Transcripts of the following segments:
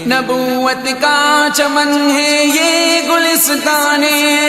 نبوت کا چمن ہے یہ گلستان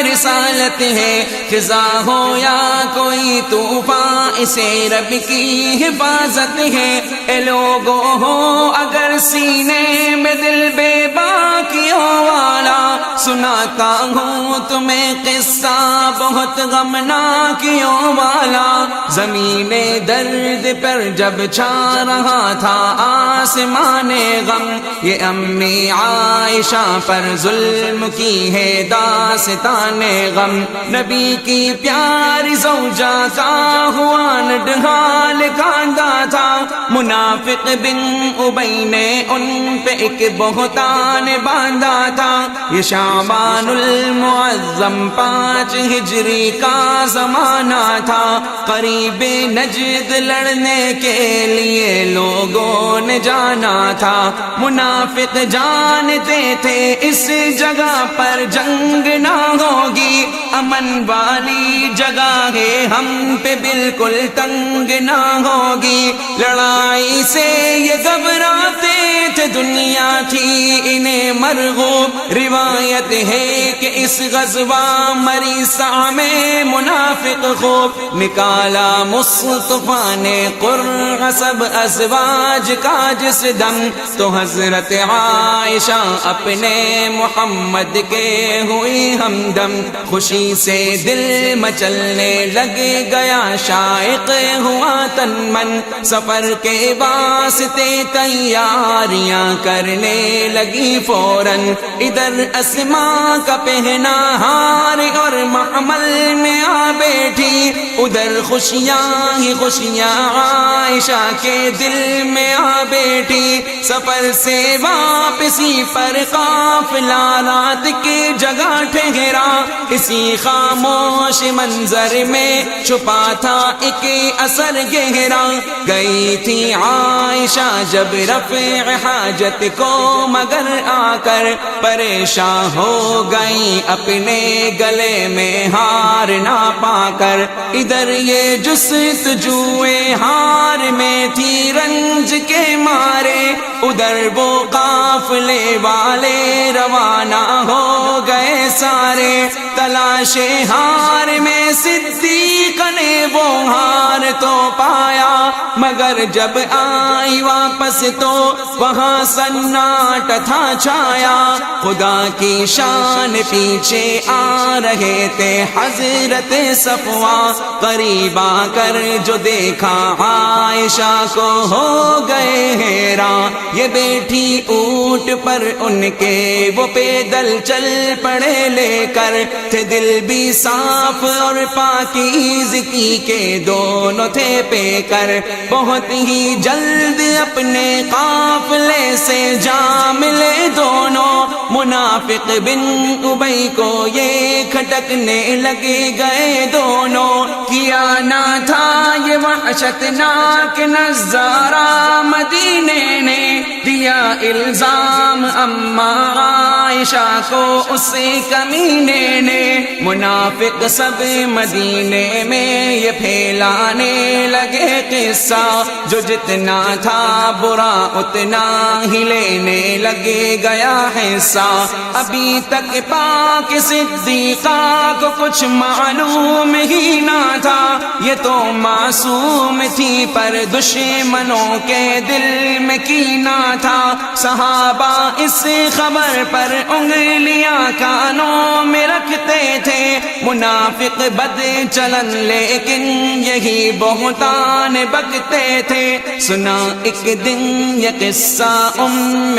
رسالت ہے، خزاں ہو یا کوئی طوفان اسے رب کی حفاظت ہے۔ اے لوگو ہو اگر سینے میں دل بے باکیوں والا، سناتا ہوں تمہیں قصہ بہت غمناکیوں والا۔ زمین درد پر جب چھا رہا تھا آسمان غم، یہ امی عائشہ پر ظلم کی ہے داستان غم۔ نبی کی پیاری زوجہ کا ہوا نڈھال کاندھا تھا، منافق بن ابی نے ان پہ ایک بہتان باندھا تھا۔ یہ شعبان المعظم 5 ہجری کا زمانہ تھا، قریب نجد لڑنے کے لیے لوگوں نے جانا تھا۔ منافق جانتے تھے اس جگہ پر جنگ نہ ہوگی، امن والی جگہ ہے ہم پہ بالکل تنگ نہ ہوگی۔ لڑائی سے یہ گھبراتے تھے، دنیا تھی انہیں مرغوب۔ روایت ہے کہ اس غزوہ مریسا میں منافق خوب نکالا مصطفیٰ نے قرع سب ازواج کا جس دم، تو حضرت عائشہ اپنے محمد کے ہوئی ہمدم۔ خوشی سے دل مچلنے لگ گیا، شائق ہوا تن من، سفر کے واسطے تیاریاں کرنے لگی فوراً۔ ادھر اسماء کا پہنا ہار اور محمل میں آ بیٹھی، ادھر خوشیاں ہی خوشیاں عائشہ کے دل میں آ بیٹھی۔ سفر سے واپسی پر قافلہ رات کی جگہ ٹھہرا، اسی خاموش منظر میں چھپا تھا ایک اثر گہرا۔ گئی تھی عائشہ جب رفع حاجت کو، مگر آ کر پریشان ہو گئی اپنے گلے میں ہار نہ پا کر۔ ادھر یہ جستجوئے ہار میں تھی رنج کے مارے، ادھر وہ قافلے والے روانہ ہو گئے سارے۔ تلاش ہار میں صدیق نے وہ ہار تو پایا، مگر جب آئی واپس تو وہاں سناٹا تھا چھایا۔ خدا کی شان پیچھے آ رہے تھے حضرت صفوہ، قریب آ کر جو دیکھا عائشہ کو ہو گئے حیران۔ یہ بیٹھی اونٹ پر ان کے، وہ پیدل چل پڑے لے کر، تھے دل بھی صاف اور پاکیزگی کے دونوں تھے پے کر۔ بہت ہی جلد اپنے قافلے سے جا ملے دونوں، منافق بن ابی کو یہ کھٹکنے لگے گئے دونوں۔ کیا نہ تھا یہ وحشتناک نظارہ، مدینے نے دیا الزام اما عائشہ کو اس کمینے نے۔ منافق سب مدینے میں یہ پھیلانے لگے قصہ، جو جتنا تھا برا اتنا ہی لینے لگے گیا حصہ۔ ابھی تک پاک صدیقہ کو کچھ معلوم ہی نہ تھا، یہ تو معصوم تھی پر دشمنوں کے دل میں کینہ تھا۔ صحابہ اس خبر پر انگلیاں کانوں میں رکھتے تھے، منافق بد چلن لیکن یہی بہتان بکتے تھے۔ سنا ایک دن یہ قصہ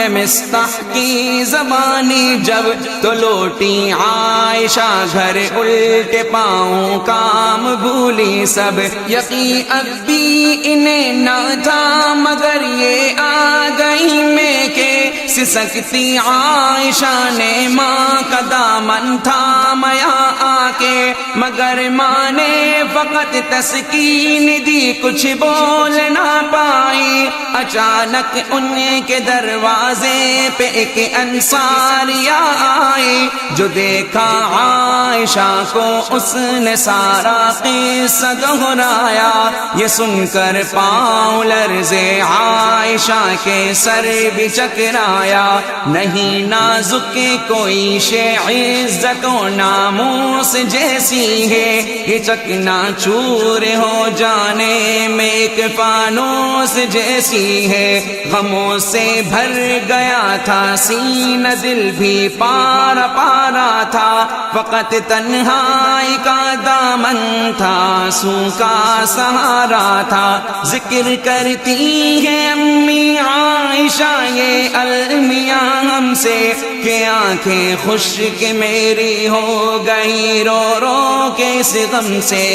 مصطح کی زبانی جب، تو لوٹی عائشہ گھر الٹے پاؤں کام بھولی سب۔ یقین اب بھی انہیں نہ تھا مگر یہ آ گئی میں کہ سسکتی عائشہ نے ماں کا دامن تھامیا آ کے۔ مگر ماں نے فقط تسکین دی، کچھ بول نہ پائی۔ اچانک ان کے دروازے پہ ایک انصاریہ آئی، جو دیکھا عائشہ کو اس نے سارا قصہ دہرایا۔ یہ سن کر پاؤں لرزے عائشہ کے سر بھی چکرایا۔ نہیں نازک کوئی شے عزت و ناموس جیسی ہے، یہ چکنا چور ہو جانے میں ایک فانوس جیسی ہے۔ غموں سے بھر گیا تھا سینہ، دل بھی پارا پارا تھا، فقط تنہائی کا دامن تھا، سو کا سہارا تھا۔ ذکر کرتی ہے امی عائشہ یہ المیاں ہم سے کہ آنکھیں خشک میری ہو گئی رو رو کے اس غم سے۔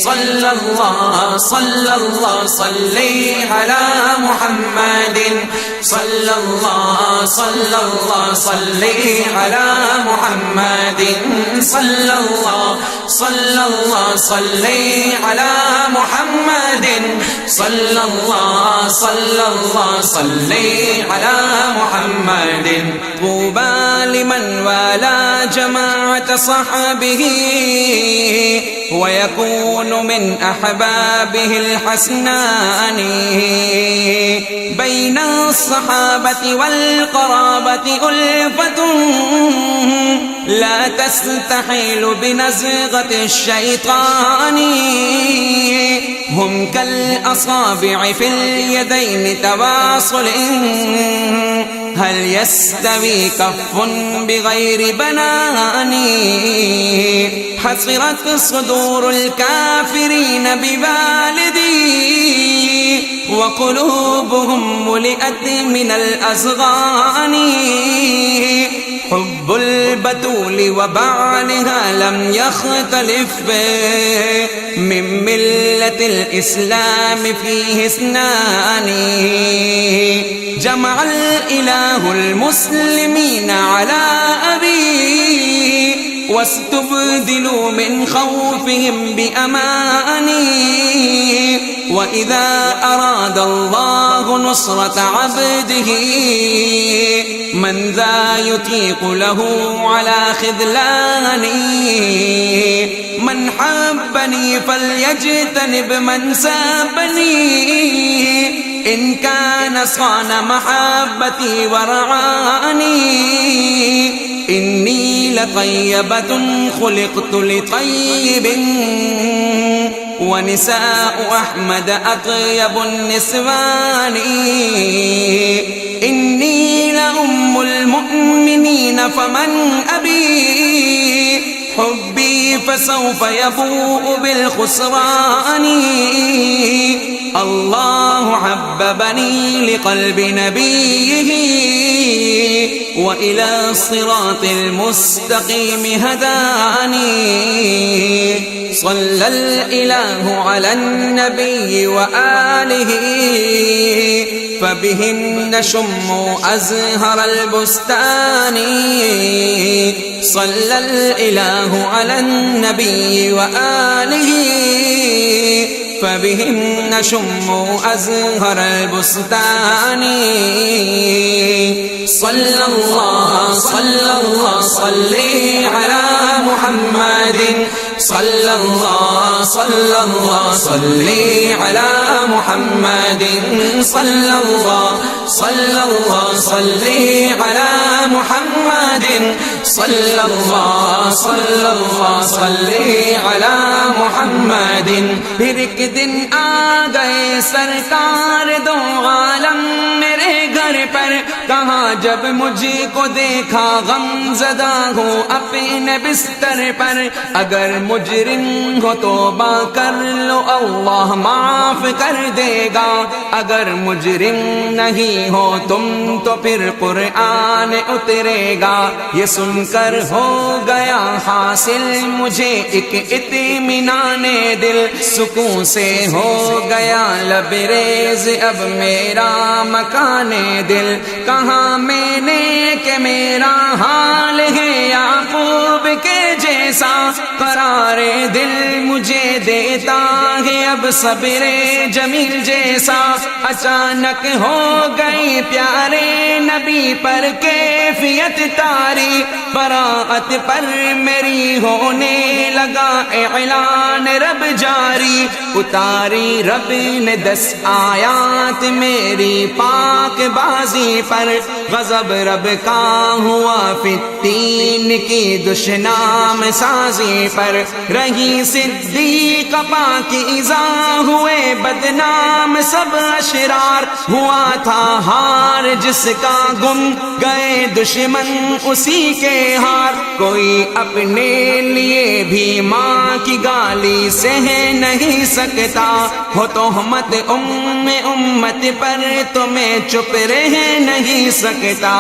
صلی اللہ صلی اللہ صلی علی محمد، صلی اللہ صلی اللہ صلی علی محمد، صلی اللہ صلی اللہ صلی علی محمد، صلی اللہ صلی اللہ صلی علی محمد۔ طوبى لمن والى جماعة صحبه ويكون من أحبابه الحسنان، بين الصحابة والقرابة ألفة لا تستحيل بنزغة الشيطان، هم كالأصابع في اليدين تواصل، هل يستوي كف بغير بنان، حصرت صدور الكافرين بوالدي وقلوبهم ملئت من الأزغان، حب البتول وبعلها لم يختلف، من ملة الإسلام فيه اثنان، جمع الإله المسلمين على أبي واستبدلوا من خوفهم بأمان، وإذا أراد الله نصرة عبده من ذا يطيق له على خذلان، من حبني فليجتنب من سابني، إن كان صان محبتي ورعاني، إني لطيبة خلقت لطيب ونساء أحمد أطيب النسوان، إني لأم المؤمنين فمن أبي حبي فسوف يبوء بالخسران، الله حببني لقلب نبيه وإلى الصراط المستقيم هداني، صلى الإله على النبي وآله فبهن شم أزهر البستان، صلى الإله على النبي وآله فبهن شم أزهر البستان، صلى الله صلى الله صلي على محمد، صلى الله صلى الله صلي على محمد، صلى الله صلى الله صلي على محمد، صلى الله صلى الله صلي على محمد۔ پھر ایک دن آ گئے سرکار دو عالم میرے گھر پر، کہاں جب مجھ کو دیکھا غم زدہ ہوں اپنے بستر پر، اگر مجرم ہو توبہ کر لو اللہ معاف کر دے گا، اگر مجرم نہیں ہو تم تو پھر قرآن اترے گا۔ یہ سن کر ہو گیا حاصل مجھے ایک اطمینان دل، سکون سے ہو گیا لبریز اب میرا مکان دل، کہاں میں نے کہ میرا حال ہے یعقوب کے جیسا جیسا قرار دل مجھے دیتا ہے اب صبر جمیل جیسا اچانک ہو گئی پیارے نبی پر کیفیت تاری براعت پر میری ہونے لگا اعلان رب جاری اتاری رب نے 10 آیات میری پاک بازی پر غضب رب کا ہوا فتین کی دشنام سازی پر رہی صدیق پاکیزہ ہوئے بدنام سب اشرار ہوا تھا ہار جس کا گم گئے دشمن اسی کے ہار کوئی اپنے لیے بھی ماں کی گالی سہ نہیں سکتا ہو تہمت امت پر تو میں چپ رہ نہیں سکتا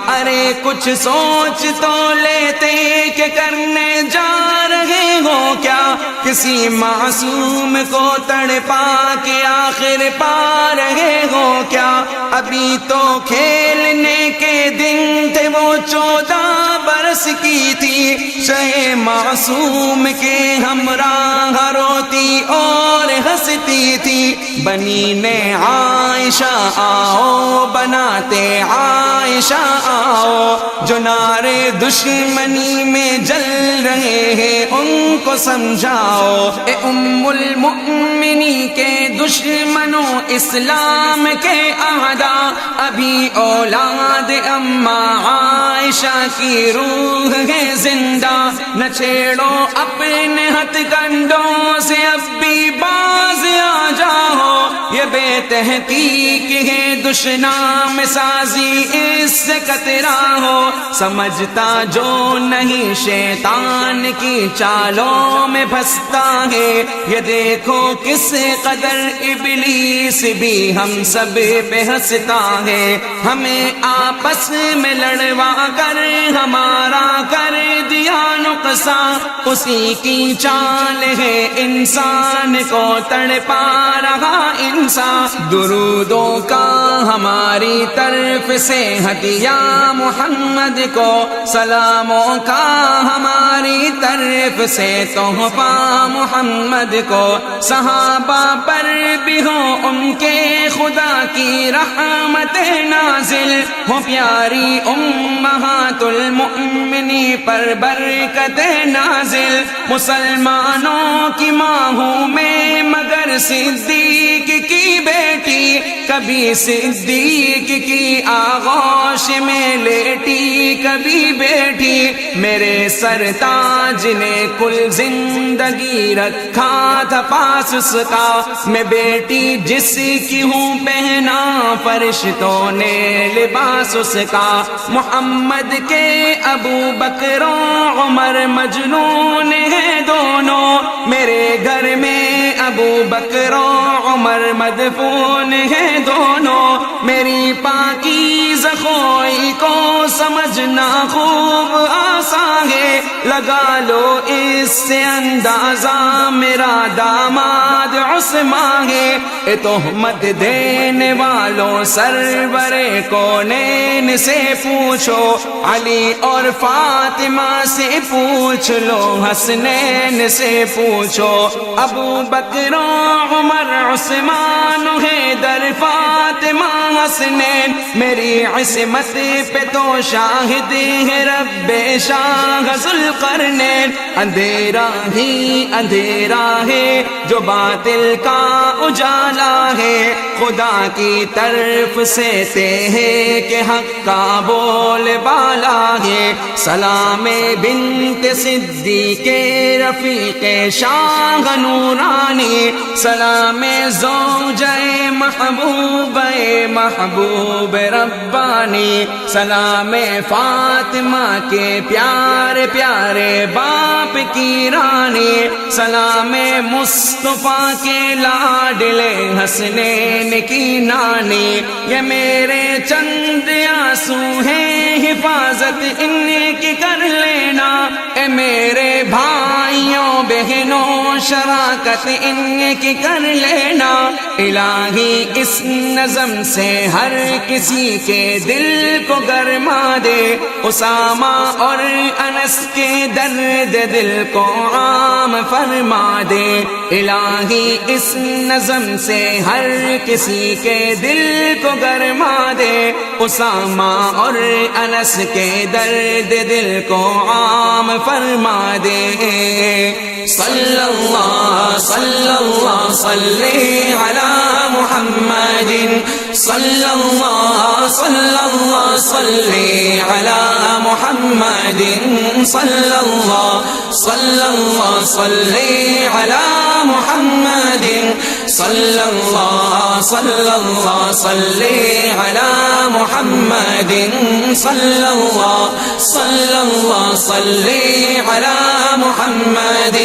ارے کچھ سوچ تو لیتے کہ کرنے جا رہے ہو کیا کسی معصوم کو تڑپا کے آخر پا رہے ہو کیا ابھی تو کھیلنے کے دن تھے وہ 14 برس کی تھی شہ معصوم کے ہمراہ روتی اور ہنستی تھی بنی نے عائشہ آؤ بناتے عائشہ آؤ جو نعرے دشمنی میں جل رہے ہیں ان کو سمجھاؤ اے ام المؤمنی کے دشمنوں اسلام کے اعداء ابھی اولاد اماں عائشہ کی روح ہے زندہ نہ چھیڑو اپنے ہتھ کنڈوں سے اب بھی باز آ جاؤ یہ بے تحقیق ہے دشنام سازی اس سے کترا ہو سمجھتا جو نہیں شیطان کی چالوں میں پھنستا ہے یہ دیکھو کس قدر ابلیس بھی ہم سب پہ ہنستا ہے ہمیں آپس میں لڑوا کر ہمارا کر دیا نقصان اسی کی چال ہے انسان کو تڑپا رہا انسان درودوں کا ہماری طرف سے ہدیہ محمد کو سلاموں کا ہماری طرف سے تحفہ محمد کو صحابہ پر بھی ہو ان کے خدا کی رحمت نازل ہو پیاری امہات المؤمنین پر برکت نازل مسلمانوں کی ماں ہوں میں مگر صدیق کی بیٹی کبھی صدیق کی آغوش میں لیٹی کبھی بیٹھی میرے سرتاج نے کل زندگی رکھا تھا پاس اس کا میں بیٹی جس کی ہوں پہنا فرشتوں نے لباس اس کا محمد کے ابو بکر و عمر مجنون ہیں دونوں میرے گھر میں ابو بکر و عمر مدفون ہیں دونوں میری پاکیزہ خوئی کو سمجھنا خوب آسان ہے لگا لو اس سے اندازہ میرا داماد عثمان ہے اے تہمت دینے والوں سرور کونین سے پوچھو علی اور فاطمہ سے پوچھ لو حسنین سے پوچھو ابو بکر عمر عثمان حیدر فاطمہ حسنین میری عصمت پہ تو شاہد ہے رب شاہ ذوالقرنین اندھیرا ہی اندھیرا ہے جو باطل کا اجالا ہے خدا کی طرف سے تے ہے کہ حق کا بول بالا ہے سلام بنت صدیق رفیق شاہ نورانی سلام زوجہ محبوب ربانی سلام فاطمہ کے پیارے پیارے باپ کی رانی سلام مصطفیٰ کے لاڈلے حسنین کی نانی یہ میرے چند آنسو ہیں حفاظت حفاظت ان کی کر لینا، اے میرے بھائیوں بہنوں شراکت ان کی کر لینا، الہی اس نظم سے ہر کسی کے دل کو گرما دے، اسامہ اور انس کے درد دل کو عام فرما دے، الہی اس نظم سے ہر کسی کے دل کو گرما دے، اسامہ اور انس کے درد دل کو عام فرما دے۔ صلی اللہ صلی اللہ صلی علی محمد، صلی اللہ صلی اللہ صلی علی محمد، صلی اللہ صلی اللہ صلی علی محمد، صلی اللہ صلی اللہ صلی علی محمد، صلی اللہ صلی اللہ صلی علی محمد،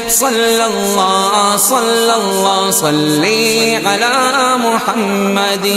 صلی اللہ صلی اللہ صلی علی محمد۔